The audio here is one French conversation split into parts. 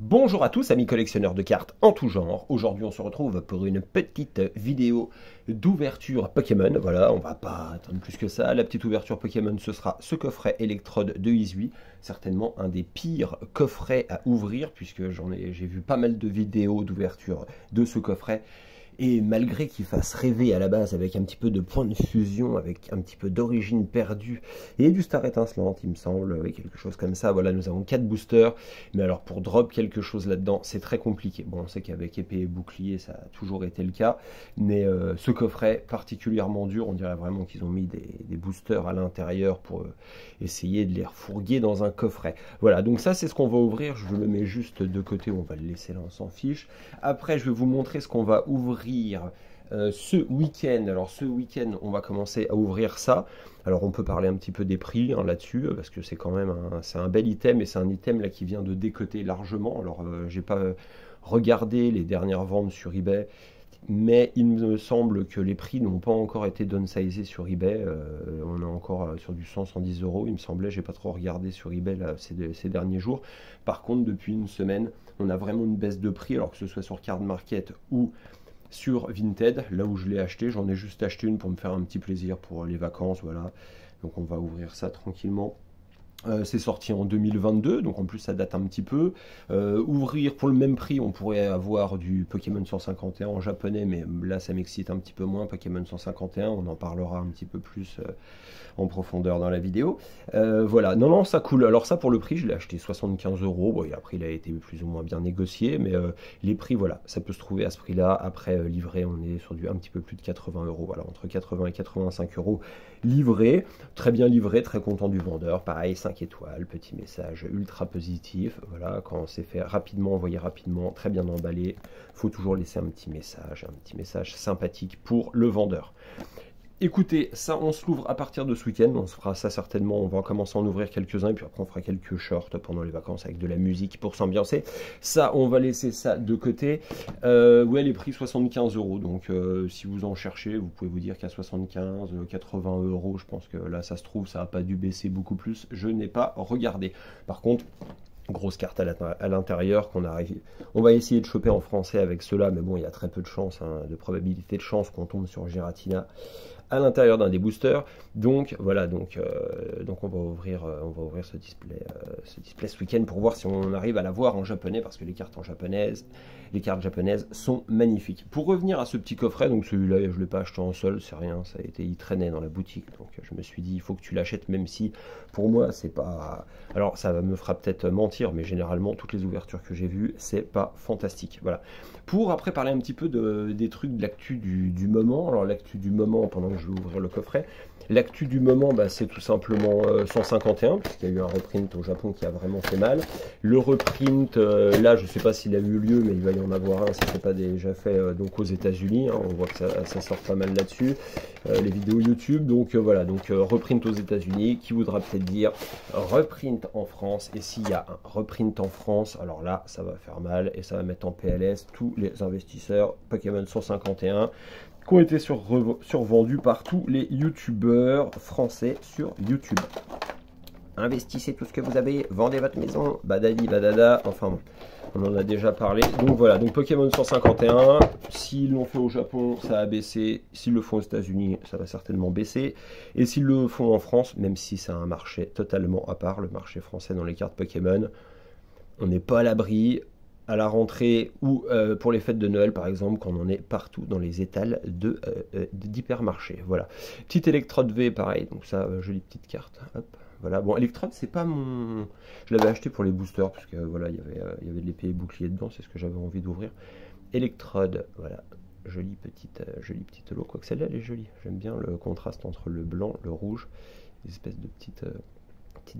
Bonjour à tous amis collectionneurs de cartes en tout genre. Aujourd'hui on se retrouve pour une petite vidéo d'ouverture Pokémon. Voilà, on va pas attendre plus que ça. La petite ouverture Pokémon, ce sera ce coffret électrode de Izui. Certainement un des pires coffrets à ouvrir puisque j'ai vu pas mal de vidéos d'ouverture de ce coffret. Et malgré qu'il fasse rêver à la base avec un petit peu de points de fusion, avec un petit peu d'origine perdue et du star étincelante, il me semble, avec quelque chose comme ça. Voilà, nous avons 4 boosters. Mais alors pour drop quelque chose là-dedans, c'est très compliqué. Bon, on sait qu'avec épée et bouclier, ça a toujours été le cas. Mais ce coffret, particulièrement dur, on dirait vraiment qu'ils ont mis des boosters à l'intérieur pour essayer de les refourguer dans un coffret. Voilà, donc ça c'est ce qu'on va ouvrir. Je le mets juste de côté, on va le laisser là, on s'en fiche. Après, je vais vous montrer ce qu'on va ouvrir ce week-end. Alors ce week-end, on va commencer à ouvrir ça. Alors on peut parler un petit peu des prix là-dessus, parce que c'est quand même un bel item, et c'est un item là qui vient de décoter largement. Alors j'ai pas regardé les dernières ventes sur eBay, mais il me semble que les prix n'ont pas encore été downsizés sur eBay. On est encore sur du 100-110 euros, il me semblait. J'ai pas trop regardé sur eBay là, ces derniers jours. Par contre, depuis une semaine, on a vraiment une baisse de prix, alors que ce soit sur Card Market ou sur Vinted, là où je l'ai acheté. J'en ai juste acheté une pour me faire un petit plaisir pour les vacances, voilà. Donc on va ouvrir ça tranquillement. C'est sorti en 2022, donc en plus ça date un petit peu. Ouvrir pour le même prix, on pourrait avoir du Pokémon 151 en japonais, mais là ça m'excite un petit peu moins. Pokémon 151, on en parlera un petit peu plus en profondeur dans la vidéo. Voilà, non, non, ça coule. Alors ça, pour le prix, je l'ai acheté 75 euros. Bon, et après, il a été plus ou moins bien négocié, mais les prix, voilà, ça peut se trouver à ce prix-là. Après, livré, on est sur du un petit peu plus de 80 euros. Voilà, entre 80 et 85 euros livré. Très bien livré, très content du vendeur. Pareil, 5 étoiles, petit message ultra positif. Voilà, quand c'est fait rapidement, envoyé rapidement, très bien emballé, faut toujours laisser un petit message sympathique pour le vendeur. Écoutez, ça on se l'ouvre à partir de ce week-end, on se fera ça certainement, on va commencer à en ouvrir quelques-uns et puis après on fera quelques shorts pendant les vacances avec de la musique pour s'ambiancer. Ça, on va laisser ça de côté. Ouais, les prix 75 euros, donc si vous en cherchez, vous pouvez vous dire qu'à 75, 80 euros, je pense que là ça se trouve, ça n'a pas dû baisser beaucoup plus, je n'ai pas regardé. Par contre, grosse carte à l'intérieur qu'on arrive. On va essayer de choper en français avec cela, mais bon, il y a très peu de chance, hein, de probabilité de chance qu'on tombe sur Giratina à l'intérieur d'un des boosters. Donc voilà, donc on va ouvrir ce display ce week-end pour voir si on arrive à l'avoir en japonais, parce que les cartes japonaises sont magnifiques. Pour revenir à ce petit coffret, donc celui-là, je ne l'ai pas acheté en sol, c'est rien, il traînait dans la boutique, donc je me suis dit, il faut que tu l'achètes, même si pour moi, c'est pas... Alors ça me fera peut-être mentir, mais généralement, toutes les ouvertures que j'ai vues, c'est pas fantastique. Voilà. Pour après parler un petit peu des trucs de l'actu du moment, alors l'actu du moment, pendant que je vais ouvrir le coffret, l'actu du moment, bah, c'est tout simplement 151, puisqu'il y a eu un reprint au Japon qui a vraiment fait mal. Le reprint, là, je ne sais pas s'il a eu lieu, mais il va y en avoir un, ça s'est pas déjà fait donc aux États-Unis, hein, on voit que ça sort pas mal là-dessus, les vidéos YouTube. Donc voilà, donc reprint aux États-Unis, qui voudra peut-être dire reprint en France. Et s'il y a un reprint en France, alors là, ça va faire mal et ça va mettre en PLS tous les investisseurs Pokémon 151 qui ont été survendus par tous les youtubeurs français sur YouTube. Investissez tout ce que vous avez, vendez votre maison, badadi badada, enfin bon, on en a déjà parlé. Donc voilà, donc Pokémon 151, s'ils l'ont fait au Japon, ça a baissé, s'ils le font aux États-Unis, ça va certainement baisser, et s'ils le font en France, même si c'est un marché totalement à part, le marché français dans les cartes Pokémon, on n'est pas à l'abri. À la rentrée ou pour les fêtes de Noël par exemple, quand on en est partout dans les étals d'hypermarché. Voilà. Petite électrode V, pareil, donc ça, jolie petite carte. Hop. Voilà. Bon, électrode, c'est pas mon... Je l'avais acheté pour les boosters, parce que voilà, il y avait de l'épée et bouclier dedans, c'est ce que j'avais envie d'ouvrir. Électrode, voilà. Jolie petite holo, quoique celle-là, elle est jolie. J'aime bien le contraste entre le blanc, le rouge, des espèces de petites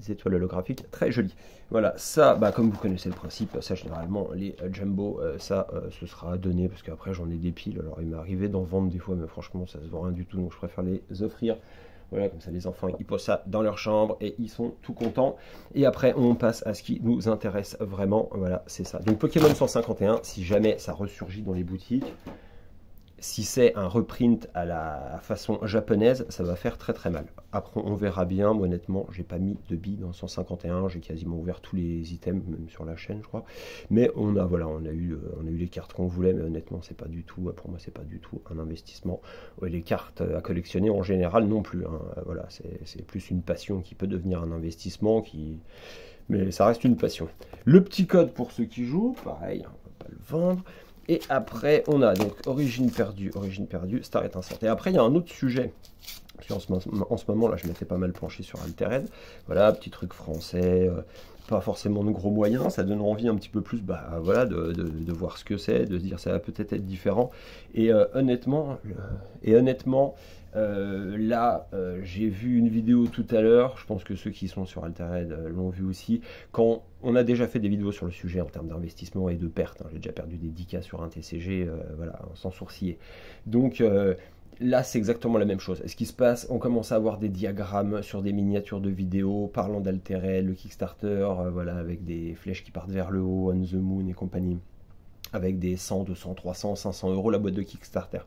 étoiles holographiques, très jolies. Voilà, ça, bah, comme vous connaissez le principe, ça généralement, les jumbo, ça, ce sera donné, parce qu'après j'en ai des piles, alors il m'est arrivé d'en vendre des fois, mais franchement ça se vend rien du tout, donc je préfère les offrir. Voilà, comme ça les enfants, ils posent ça dans leur chambre et ils sont tout contents. Et après, on passe à ce qui nous intéresse vraiment. Voilà, c'est ça. Donc Pokémon 151, si jamais ça ressurgit dans les boutiques, Si c'est un reprint à la façon japonaise, ça va faire très très mal. Après, on verra bien. Moi, honnêtement, j'ai pas mis de billes dans 151. J'ai quasiment ouvert tous les items, même sur la chaîne, je crois. Mais voilà, on a eu les cartes qu'on voulait. Mais honnêtement, c'est pas du tout, pour moi, c'est pas du tout un investissement. Ouais, les cartes à collectionner en général non plus, hein. Voilà, c'est plus une passion qui peut devenir un investissement, mais ça reste une passion. Le petit code pour ceux qui jouent, pareil, on va pas le vendre. Et après, on a donc origine perdue, Star étincelante. Et après, il y a un autre sujet. Parce en ce moment, là, je m'étais pas mal penché sur Altered. Voilà, petit truc français, pas forcément de gros moyens. Ça donne envie un petit peu plus, voilà, de voir ce que c'est, de se dire ça va peut-être être différent. Et honnêtement, là, j'ai vu une vidéo tout à l'heure, je pense que ceux qui sont sur Altered l'ont vu aussi, quand on a déjà fait des vidéos sur le sujet en termes d'investissement et de pertes, hein. J'ai déjà perdu des 10K sur un TCG, voilà, sans sourciller. Donc là, c'est exactement la même chose. Ce qui se passe, on commence à avoir des diagrammes sur des miniatures de vidéos parlant d'Altered, le Kickstarter, voilà, avec des flèches qui partent vers le haut, On the Moon et compagnie, avec des 100, 200, 300, 500 euros la boîte de Kickstarter.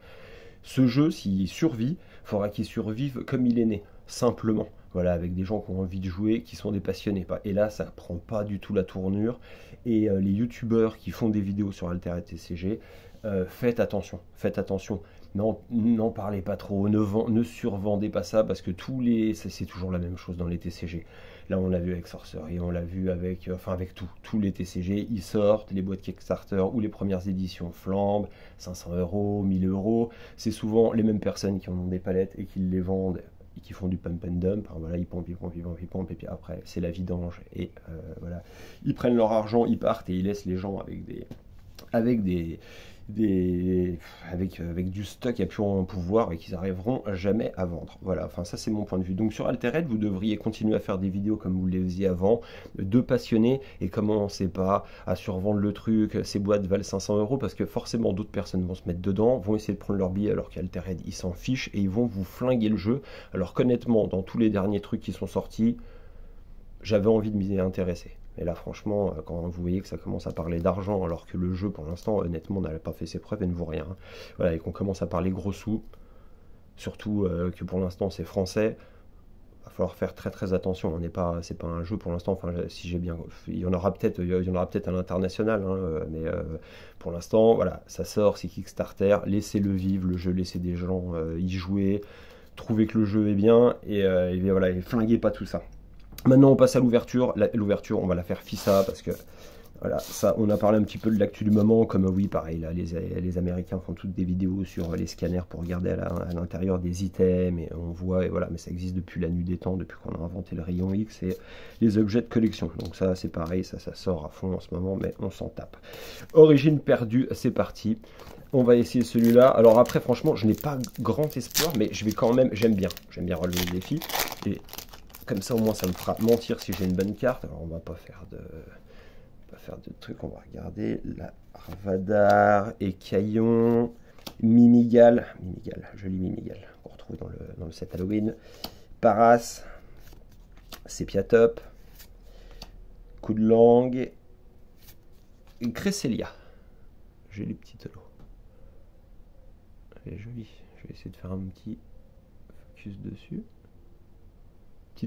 Ce jeu, s'il survit, il faudra qu'il survive comme il est né, simplement. Voilà, avec des gens qui ont envie de jouer, qui sont des passionnés. Et là, ça prend pas du tout la tournure. Et les youtubeurs qui font des vidéos sur Altered TCG, faites attention, faites attention. N'en parlez pas trop, ne survendez pas ça, parce que c'est toujours la même chose dans les TCG. Là, on l'a vu avec Sorcery, on l'a vu avec tous les TCG, ils sortent, les boîtes Kickstarter ou les premières éditions flambent, 500 euros, 1000 euros. C'est souvent les mêmes personnes qui en ont des palettes et qui les vendent et qui font du pump and dump. Alors voilà, ils pompent, et puis après, c'est la vidange. Et voilà, ils prennent leur argent, ils partent et ils laissent les gens avec du stock à plus en pouvoir et qu'ils n'arriveront jamais à vendre. Voilà, enfin ça c'est mon point de vue. Donc sur Altered, vous devriez continuer à faire des vidéos comme vous les faisiez avant, de passionnés, et commencez pas à survendre le truc, ces boîtes valent 500 euros, parce que forcément d'autres personnes vont se mettre dedans, vont essayer de prendre leur billet alors qu'Altered ils s'en fichent et ils vont vous flinguer le jeu. Alors qu'honnêtement, dans tous les derniers trucs qui sont sortis, j'avais envie de m'y intéresser. Et là, franchement, quand vous voyez que ça commence à parler d'argent, alors que le jeu, pour l'instant, honnêtement, n'a pas fait ses preuves et ne vaut rien, hein. Voilà, et qu'on commence à parler gros sous, surtout que pour l'instant, c'est français, va falloir faire très très attention. C'est pas un jeu pour l'instant. Enfin, si j'ai bien, il y en aura peut-être à l'international, hein, mais pour l'instant, voilà, ça sort, c'est Kickstarter. Laissez-le vivre, le jeu, laissez des gens y jouer, trouvez que le jeu est bien et voilà, et flinguez pas tout ça. Maintenant, on passe à l'ouverture. L'ouverture, on va la faire FISA parce que voilà, ça, on a parlé un petit peu de l'actu du moment. Comme oui, pareil, là, les Américains font toutes des vidéos sur les scanners pour regarder à l'intérieur des items et on voit, et voilà, mais ça existe depuis la nuit des temps, depuis qu'on a inventé le rayon X et les objets de collection. Donc ça, c'est pareil, ça sort à fond en ce moment, mais on s'en tape. Origine perdue, c'est parti. On va essayer celui-là. Alors après, franchement, je n'ai pas grand espoir, mais je vais quand même, j'aime bien relever le défi. Et comme ça, au moins, ça me fera mentir si j'ai une bonne carte. Alors, on va pas faire de trucs. On va regarder la Ravadar, Écaillon, Mimigal, joli Mimigal, qu'on retrouve dans le set Halloween. Paras, Sépiatop, Coup de langue, et Cresselia. J'ai les petits lots. Elle est jolie. Je vais essayer de faire un petit focus dessus.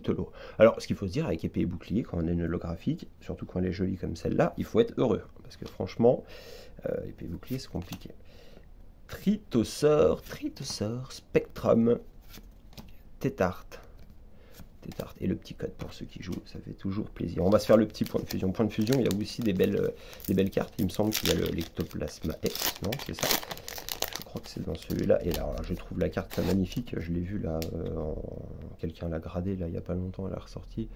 Tolo. Alors, ce qu'il faut se dire avec épée et bouclier, quand on a une holographique, surtout quand elle est jolie comme celle-là, il faut être heureux. Parce que franchement, épée et bouclier, c'est compliqué. Tritosaur, Spectrum, Tétart. Et le petit code pour ceux qui jouent, ça fait toujours plaisir. On va se faire le petit point de fusion. Point de fusion, il y a aussi des belles cartes. Il me semble qu'il y a l'Ectoplasma X, non, c'est ça? Je crois que c'est dans celui-là. Et là, je trouve la carte magnifique. Je l'ai vue là, quelqu'un l'a gradée là il n'y a pas longtemps, elle a ressorti.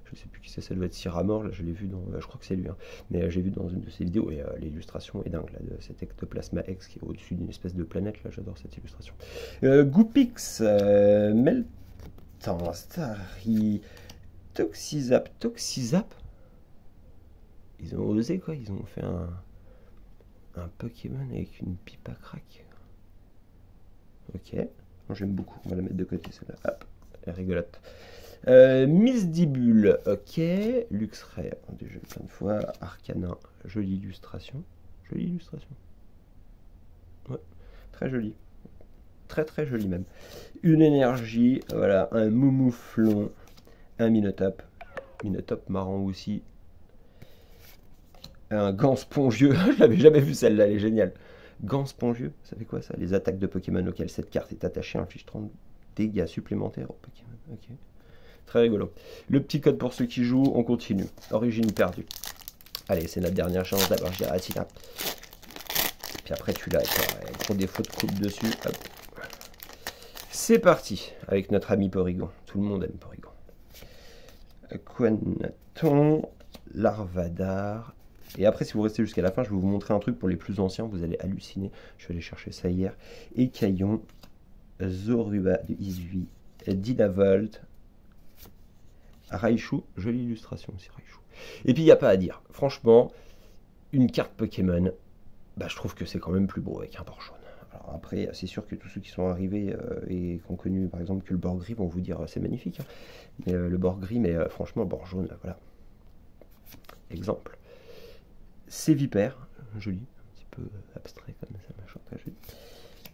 Je ne sais plus qui c'est, ça doit être Cyramor. Là, je l'ai vu je crois que c'est lui, hein. Mais j'ai vu dans une de ses vidéos et l'illustration est dingue là, de cet Ectoplasma X qui est au-dessus d'une espèce de planète. Là, j'adore cette illustration. Goopix, Meltan, Starry, Toxizap. Ils ont osé quoi, ils ont fait un Pokémon avec une pipe à crack. Ok, j'aime beaucoup, on va la mettre de côté celle-là. Hop, elle est rigolote. Misdibule, ok. Luxray, déjà plein de fois. Arcana, jolie illustration. Ouais. Très joli. Très très joli même. Une énergie, voilà, un Moumouflon, un Minotape. Minotape marrant aussi. Un gant spongieux, je l'avais jamais vu celle-là, elle est géniale. Gant spongieux, ça fait quoi ça? Les attaques de Pokémon auxquelles cette carte est attachée infligent 30 dégâts supplémentaires au Pokémon. Ok. Très rigolo. Le petit code pour ceux qui jouent, on continue. Origine perdue. Allez, c'est notre dernière chance d'avoir Giratina. Puis après tu l'as avec un gros défaut de coupe dessus. Hop. C'est parti avec notre ami Porygon. Tout le monde aime Porygon. Quanton, Larvadar. Et après, si vous restez jusqu'à la fin, je vais vous montrer un truc pour les plus anciens. Vous allez halluciner. Je suis allé chercher ça hier. Écaillon, Zoruba de Izui, Dinavolt, Raichu. Jolie illustration aussi, Raichu. Et puis, il n'y a pas à dire. Franchement, une carte Pokémon, bah, je trouve que c'est quand même plus beau avec un bord jaune. Alors après, c'est sûr que tous ceux qui sont arrivés et qui ont connu, par exemple, que le bord gris vont vous dire c'est magnifique. Hein. Mais, le bord gris, mais franchement, bord jaune, voilà. Exemple. C'est Vipère, joli, un petit peu abstrait comme ça, machin, très joli.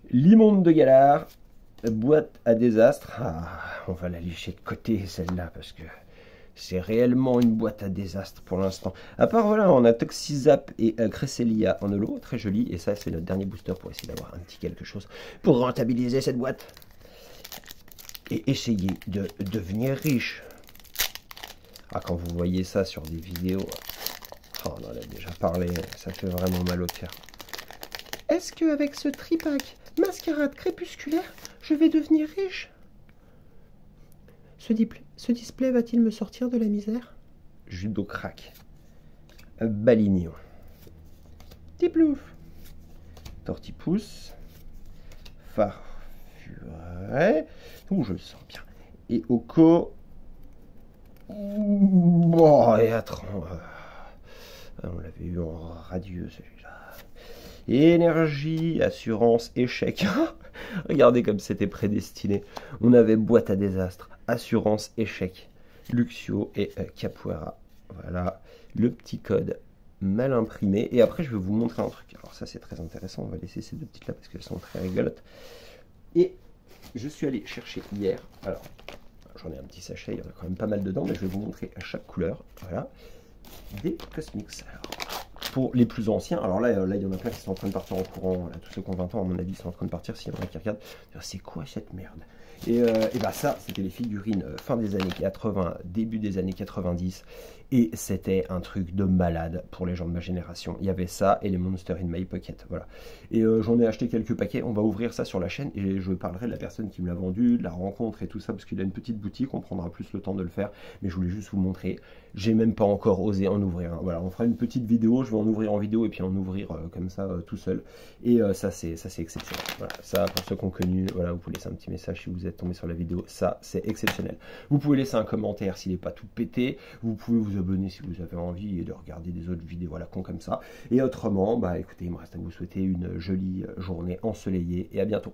Limonde de Galar, boîte à désastre. Ah, on va la lécher de côté celle-là parce que c'est réellement une boîte à désastre pour l'instant. À part voilà, on a Toxizap et Cresselia en holo, très joli. Et ça, c'est notre dernier booster pour essayer d'avoir un petit quelque chose pour rentabiliser cette boîte. Et essayer de devenir riche. Ah, quand vous voyez ça sur des vidéos... Oh, on en a déjà parlé, ça fait vraiment mal au cœur. Est-ce qu'avec ce tripack mascarade crépusculaire, je vais devenir riche? Ce display va-t-il me sortir de la misère? Judo crack. Balignon. Tiplouf. Tortipousse. Farfuret. Ouh, je le sens bien. Et Oko. Oh, et attends. On l'avait eu en radieux celui-là. Énergie, assurance, échec. Regardez comme c'était prédestiné. On avait boîte à désastre, assurance, échec, Luxio et Capoeira. Voilà le petit code mal imprimé. Et après, je vais vous montrer un truc. Alors ça, c'est très intéressant. On va laisser ces deux petites là parce qu'elles sont très rigolotes. Et je suis allé chercher hier. Alors, j'en ai un petit sachet. Il y en a quand même pas mal dedans, mais je vais vous montrer à chaque couleur. Voilà. Des Cosmix. Alors, pour les plus anciens, alors là, il y en a plein qui sont en train de partir en courant. Là, tous ceux qui ont 20 ans, à mon avis, sont en train de partir. S'il y en a qui regardent, c'est quoi cette merde? Et bah ça, c'était les figurines fin des années 80, début des années 90. Et c'était un truc de malade pour les gens de ma génération. Il y avait ça et les Monster in My Pocket. Voilà. Et j'en ai acheté quelques paquets. On va ouvrir ça sur la chaîne et je parlerai de la personne qui me l'a vendu, de la rencontre et tout ça, parce qu'il a une petite boutique. On prendra plus le temps de le faire. Mais je voulais juste vous montrer. J'ai même pas encore osé en ouvrir un. Voilà, on fera une petite vidéo. Je vais en ouvrir en vidéo et puis en ouvrir comme ça tout seul. Et ça, c'est exceptionnel. Voilà, ça, pour ceux qui ont connu, voilà, vous pouvez laisser un petit message si vous êtes tombé sur la vidéo. Ça, c'est exceptionnel. Vous pouvez laisser un commentaire s'il n'est pas tout pété. Vous pouvez vous abonner si vous avez envie et de regarder des autres vidéos à la con comme ça. Et autrement, bah écoutez, il me reste à vous souhaiter une jolie journée ensoleillée et à bientôt.